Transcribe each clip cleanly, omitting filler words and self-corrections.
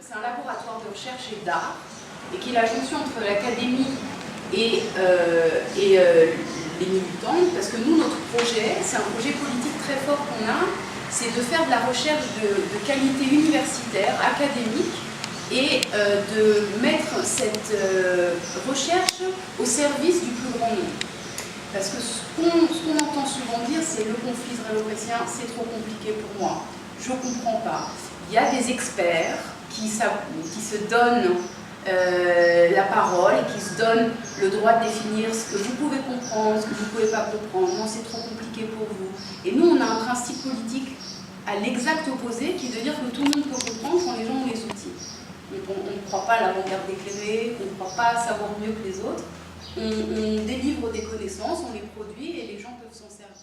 c'est un laboratoire de recherche et d'art, et qui est la jonction entre l'académie et les militantes, parce que nous, notre projet, c'est un projet politique très fort qu'on a, c'est de faire de la recherche de qualité universitaire, académique, et de mettre cette recherche au service du plus grand nombre. Parce que ce qu'on entend souvent dire, c'est le conflit israélo-palestinien, c'est trop compliqué pour moi. Je ne comprends pas. Il y a des experts qui se donnent la parole et qui se donnent le droit de définir ce que vous pouvez comprendre, ce que vous ne pouvez pas comprendre. Non, c'est trop compliqué pour vous. Et nous, on a un principe politique à l'exact opposé, qui est de dire que tout le monde peut comprendre quand les gens ont les outils. On ne croit pas à l'avant-garde éclairée, on ne croit pas à savoir mieux que les autres. On délivre des connaissances, on les produit et les gens peuvent s'en servir.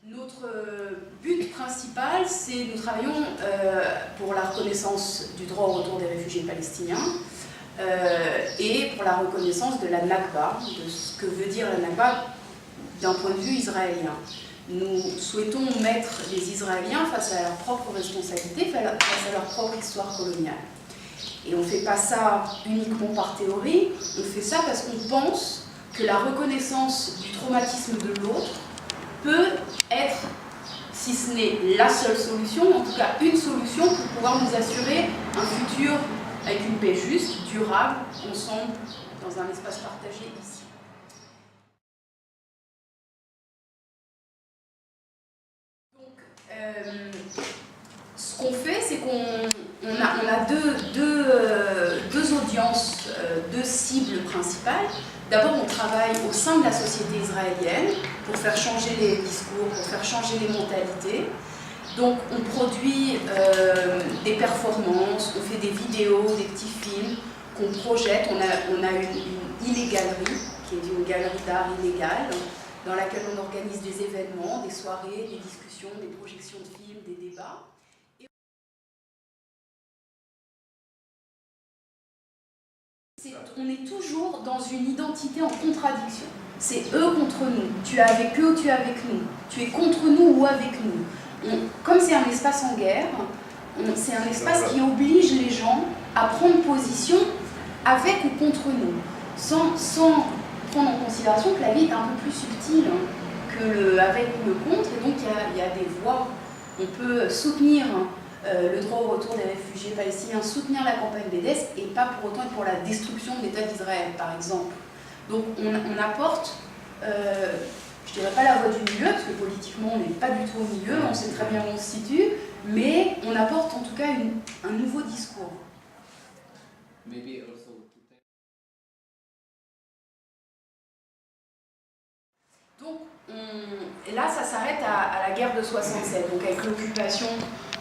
Notre but principal, c'est nous travaillons pour la reconnaissance du droit au retour des réfugiés palestiniens et pour la reconnaissance de la Nakba, de ce que veut dire la Nakba d'un point de vue israélien. Nous souhaitons mettre les Israéliens face à leur propre responsabilité, face à leur propre histoire coloniale. Et on ne fait pas ça uniquement par théorie, on fait ça parce qu'on pense que la reconnaissance du traumatisme de l'autre peut être, si ce n'est la seule solution, en tout cas une solution pour pouvoir nous assurer un futur avec une paix juste, durable, ensemble, dans un espace partagé ici. Ce qu'on fait, c'est qu'on a deux audiences, deux cibles principales. D'abord, on travaille au sein de la société israélienne pour faire changer les discours, pour faire changer les mentalités. Donc, on produit des performances, on fait des vidéos, des petits films qu'on projette. On a une illégalerie, qui est une galerie d'art illégale, dans laquelle on organise des événements, des soirées, des discussions, des projections de films, des débats. On est toujours dans une identité en contradiction. C'est eux contre nous. Tu es avec eux ou tu es avec nous. Tu es contre nous ou avec nous. Comme c'est un espace en guerre, c'est un espace qui oblige les gens à prendre position avec ou contre nous, sans prendre en considération que la vie est un peu plus subtile que le avec ou le contre, et donc il y a des voies. On peut soutenir le droit au retour des réfugiés palestiniens, soutenir la campagne BDS, et pas pour autant être pour la destruction de l'État d'Israël, par exemple. Donc on apporte, je dirais pas la voie du milieu, parce que politiquement on n'est pas du tout au milieu, on sait très bien où on se situe, mais on apporte en tout cas un nouveau discours. Donc, et là, ça s'arrête à la guerre de 67, donc avec l'occupation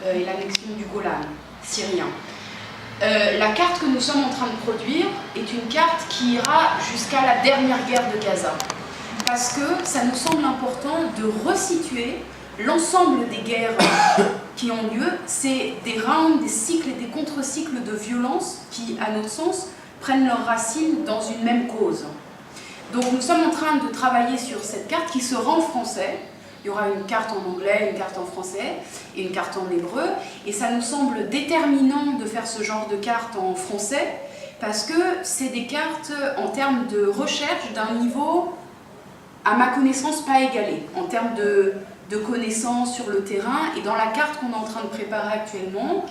et l'annexion du Golan syrien. La carte que nous sommes en train de produire est une carte qui ira jusqu'à la dernière guerre de Gaza, parce que ça nous semble important de resituer l'ensemble des guerres qui ont lieu. C'est des rounds, des cycles et des contre-cycles de violence qui, à notre sens, prennent leurs racines dans une même cause. Donc nous sommes en train de travailler sur cette carte qui sera en français. Il y aura une carte en anglais, une carte en français et une carte en hébreu. Et ça nous semble déterminant de faire ce genre de carte en français parce que c'est des cartes en termes de recherche d'un niveau, à ma connaissance, pas égalé. En termes de connaissances sur le terrain. Et dans la carte qu'on est en train de préparer actuellement,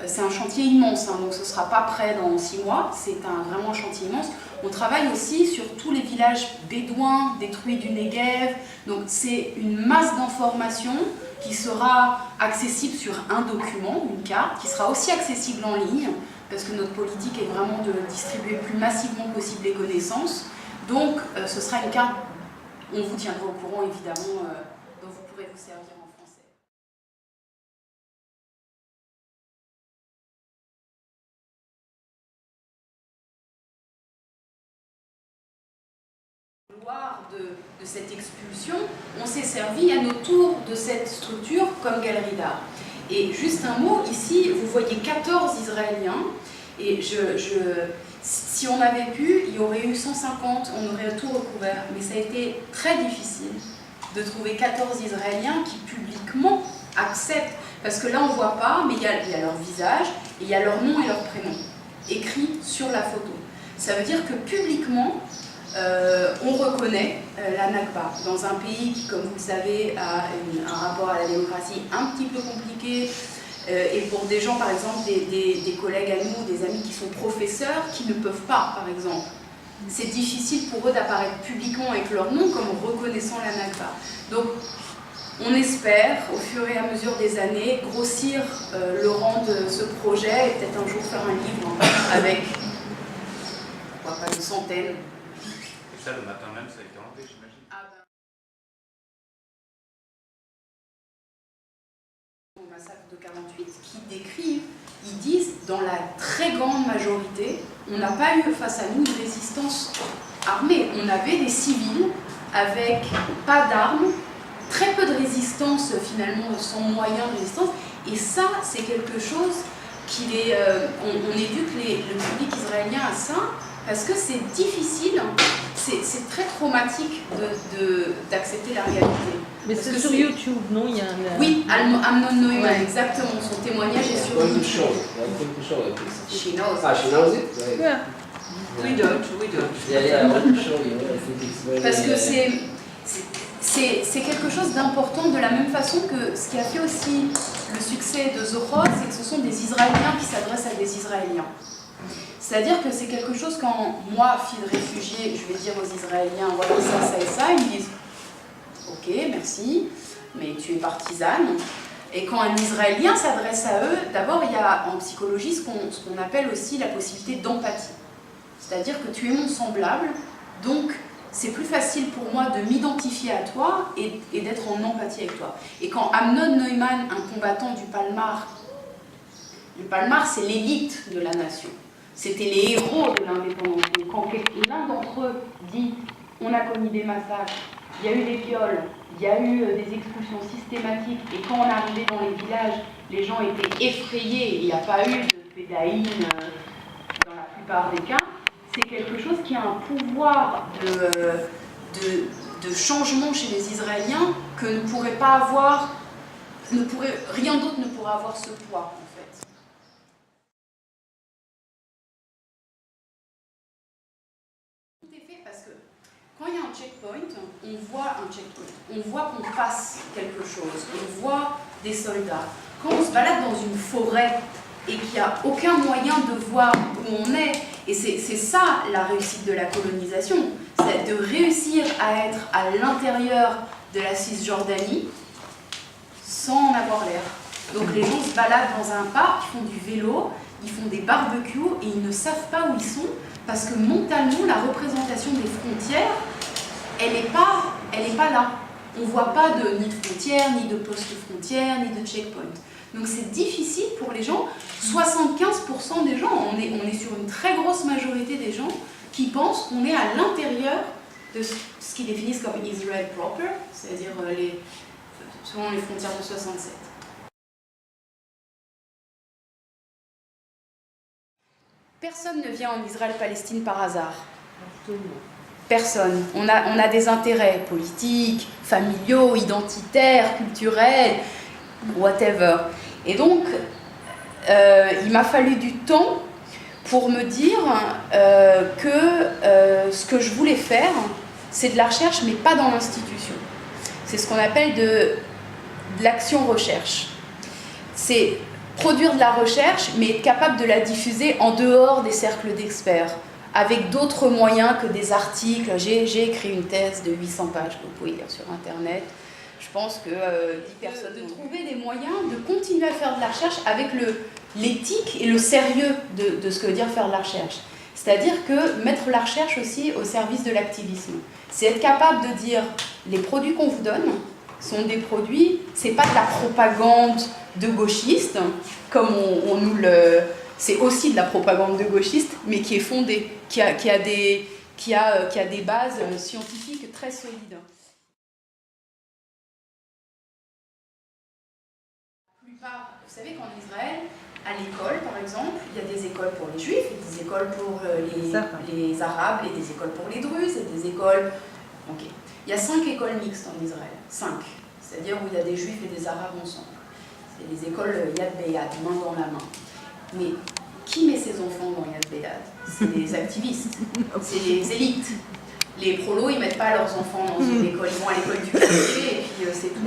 c'est un chantier immense, hein, donc ce ne sera pas prêt dans 6 mois, c'est vraiment un chantier immense. On travaille aussi sur tous les villages bédouins détruits du Negev, donc c'est une masse d'informations qui sera accessible sur un document, une carte, qui sera aussi accessible en ligne, parce que notre politique est vraiment de distribuer le plus massivement possible les connaissances. Donc ce sera une carte, on vous tiendra au courant évidemment, dont vous pourrez vous servir en français. De cette expulsion, on s'est servi à notre tour de cette structure comme galerie d'art. Et juste un mot, ici, vous voyez 14 Israéliens, et si on avait pu, il y aurait eu 150, on aurait tout recouvert, mais ça a été très difficile de trouver 14 Israéliens qui publiquement acceptent, parce que là on ne voit pas, mais il y a leur visage, et il y a leur nom et leur prénom, écrits sur la photo. Ça veut dire que publiquement, on reconnaît la Nakba dans un pays qui, comme vous le savez, a un rapport à la démocratie un petit peu compliqué, et pour des gens, par exemple, des collègues à nous, des amis qui sont professeurs, qui ne peuvent pas, par exemple. C'est difficile pour eux d'apparaître publiquement avec leur nom comme reconnaissant la Nakba. Donc, on espère, au fur et à mesure des années, grossir le rang de ce projet et peut-être un jour faire un livre avec, pourquoi pas, une centaine. Et ça, le matin même, ça a été enlevé, j'imagine. Au massacre de 48, qui décrivent, ils disent, dans la très grande majorité, on n'a pas eu face à nous une résistance armée. On avait des civils avec pas d'armes, très peu de résistance finalement, sans moyen de résistance. Et ça, c'est quelque chose qu'il est... on éduque le public israélien à ça, parce que c'est difficile, c'est très traumatique d'accepter la réalité. Mais c'est sur YouTube, non? Il y a un... Oui, Amnon Neumann, ouais. Exactement, son témoignage est sur YouTube. She knows. Ah, she knows it? Right. Yeah. We don't. Yeah, I want to show you. I think it's very... Parce que c'est quelque chose d'important, de la même façon que ce qui a fait aussi le succès de Zohar, c'est que ce sont des Israéliens qui s'adressent à des Israéliens. C'est-à-dire que c'est quelque chose quand moi, fille de réfugié, je vais dire aux Israéliens, voilà ça, ça et ça, ils me disent ok, merci, mais tu es partisane. Et quand un Israélien s'adresse à eux, d'abord il y a en psychologie ce qu'on appelle aussi la possibilité d'empathie. C'est-à-dire que tu es mon semblable, donc c'est plus facile pour moi de m'identifier à toi et d'être en empathie avec toi. Et quand Amnon Neumann, un combattant du Palmar, le Palmar c'est l'élite de la nation, c'était les héros de l'indépendance. Quand l'un d'entre eux dit « on a commis des massacres, il y a eu des viols, il y a eu des expulsions systématiques, et quand on est arrivé dans les villages, les gens étaient effrayés, il n'y a pas eu de pédaïne dans la plupart des cas », c'est quelque chose qui a un pouvoir de changement chez les Israéliens que ne pourrait pas avoir, rien d'autre ne pourrait avoir ce poids en fait. Tout est fait parce que quand il y a un checkpoint, on voit qu'on passe quelque chose, on voit des soldats. Quand on se balade dans une forêt et qu'il n'y a aucun moyen de voir où on est, et c'est ça la réussite de la colonisation, c'est de réussir à être à l'intérieur de la Cisjordanie sans en avoir l'air. Donc les gens se baladent dans un parc, ils font du vélo, ils font des barbecues et ils ne savent pas où ils sont parce que mentalement la représentation des frontières, elle n'est pas là. On ne voit pas ni de frontières, ni de poste frontières, ni de checkpoint. Donc c'est difficile pour les gens. 75% des gens, on est sur une très grosse majorité des gens qui pensent qu'on est à l'intérieur de ce qu'ils définissent comme Israel proper, c'est-à-dire selon les frontières de 67. Personne ne vient en Israël-Palestine par hasard. Personne. On a des intérêts politiques, familiaux, identitaires, culturels, whatever. Et donc, il m'a fallu du temps pour me dire que ce que je voulais faire, c'est de la recherche, mais pas dans l'institution. C'est ce qu'on appelle de l'action-recherche. C'est produire de la recherche, mais être capable de la diffuser en dehors des cercles d'experts, avec d'autres moyens que des articles. J'ai écrit une thèse de 800 pages que vous pouvez lire sur Internet. Je pense que 10 personnes... De trouver des moyens de continuer à faire de la recherche avec l'éthique et le sérieux de ce que veut dire faire de la recherche. C'est-à-dire que mettre la recherche aussi au service de l'activisme. C'est être capable de dire, les produits qu'on vous donne sont des produits, c'est pas de la propagande de gauchistes, comme on nous le... C'est aussi de la propagande de gauchistes, mais qui est fondée, qui a des bases scientifiques très solides. Vous savez qu'en Israël, à l'école par exemple, il y a des écoles pour les juifs, des écoles pour les arabes, et des écoles pour les druzes, et des écoles... Okay. Il Il y a 5 écoles mixtes en Israël, 5, c'est-à-dire où il y a des juifs et des arabes ensemble. C'est les écoles Yad Beyad, main dans la main. Mais qui met ses enfants dans Yad Beyad? C'est les activistes, c'est les élites. Les prolos, ils ne mettent pas leurs enfants dans une école, ils vont à l'école du quartier et puis c'est tout.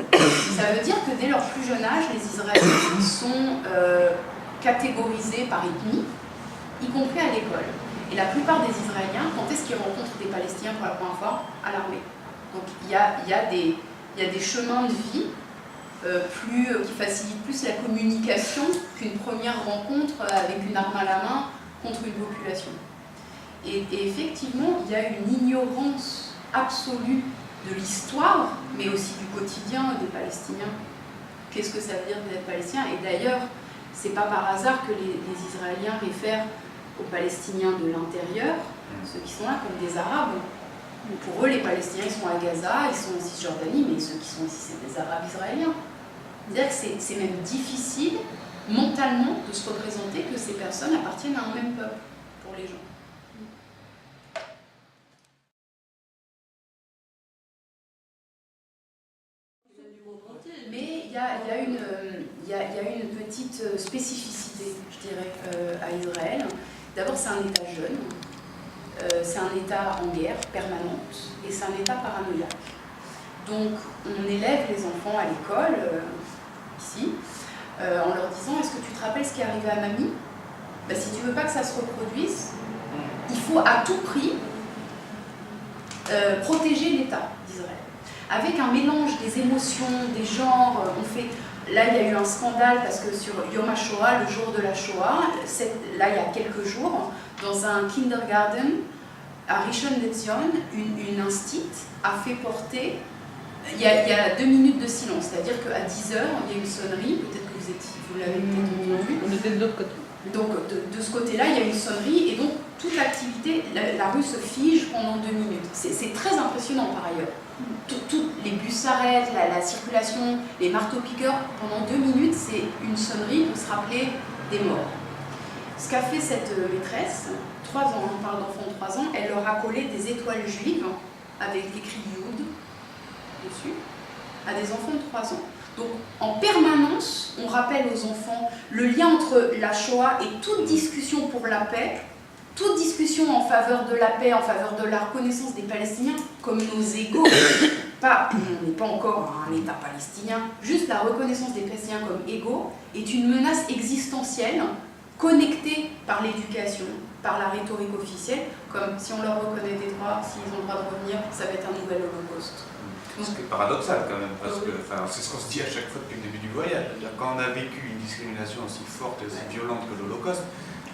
Ça veut dire que dès leur plus jeune âge, les Israéliens sont catégorisés par ethnie, y compris à l'école. Et la plupart des Israéliens, quand est-ce qu'ils rencontrent des Palestiniens pour la première fois? À l'armée. Donc il y a des chemins de vie qui facilitent plus la communication qu'une première rencontre avec une arme à la main contre une population. Et effectivement, il y a une ignorance absolue de l'histoire, mais aussi du quotidien des Palestiniens. Qu'est-ce que ça veut dire d'être palestinien? Et d'ailleurs, c'est pas par hasard que les Israéliens réfèrent aux Palestiniens de l'intérieur, ceux qui sont là, comme des Arabes. Pour eux, les Palestiniens, ils sont à Gaza, ils sont en Cisjordanie, mais ceux qui sont ici, c'est des Arabes israéliens. C'est-à-dire que c'est même difficile, mentalement, de se représenter que ces personnes appartiennent à un même peuple, pour les gens. Mais il y a une petite spécificité, je dirais, à Israël. D'abord, c'est un État jeune, c'est un État en guerre permanente, et c'est un État paranoïaque. Donc, on élève les enfants à l'école, ici, en leur disant « Est-ce que tu te rappelles ce qui est arrivé à mamie ?» Ben, si tu ne veux pas que ça se reproduise, il faut à tout prix protéger l'État d'Israël. Avec un mélange des émotions, des genres, là il y a eu un scandale parce que sur Yom HaShoah, le jour de la Shoah, là il y a quelques jours, dans un kindergarten à Rishon LeZion, une instite a fait porter, il y a 2 minutes de silence, c'est-à-dire qu'à 10h, il y a une sonnerie, peut-être que vous l'avez peut-être entendu. On était de l'autre côté. Donc de ce côté-là, il y a une sonnerie et donc toute l'activité, la rue se fige pendant 2 minutes. C'est très impressionnant par ailleurs. Les bus s'arrêtent, la circulation, les marteaux-piqueurs, pendant 2 minutes, c'est une sonnerie pour se rappeler des morts. Ce qu'a fait cette maîtresse, 3 ans, on parle d'enfants de 3 ans, elle leur a collé des étoiles juives avec écrit Yud dessus à des enfants de 3 ans. Donc en permanence, on rappelle aux enfants le lien entre la Shoah et toute discussion pour la paix, toute discussion en faveur de la paix, en faveur de la reconnaissance des Palestiniens comme nos égaux. On n'est pas encore un État palestinien, juste la reconnaissance des Palestiniens comme égaux est une menace existentielle connectés par l'éducation, par la rhétorique officielle, comme si on leur reconnaît des droits, s'ils ont le droit de revenir, ça va être un nouvel holocauste. Ce qui est paradoxal quand même, parce que c'est ce qu'on se dit à chaque fois depuis le début du voyage. Quand on a vécu une discrimination aussi forte et aussi violente que l'Holocauste,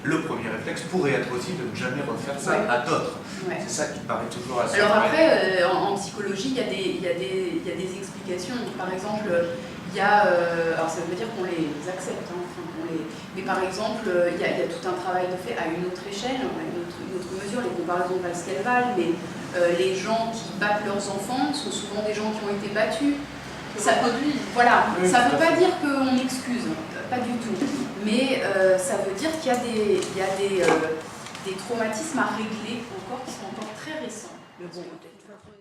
le premier réflexe pourrait être aussi de ne jamais refaire ça à d'autres. Ouais. C'est ça qui paraît toujours assez... Alors après, en psychologie, il y a des explications. Par exemple, il y a... alors ça veut dire qu'on les accepte, hein, mais par exemple, il y a tout un travail de fait à une autre échelle, à une autre mesure, les comparaisons valent ce qu'elles valent, mais les gens qui battent leurs enfants sont souvent des gens qui ont été battus. Ça ne veut pas dire qu'on excuse, pas du tout, mais ça veut dire qu'il y a des traumatismes à régler encore qui sont encore très récents. Mais bon, peut-être.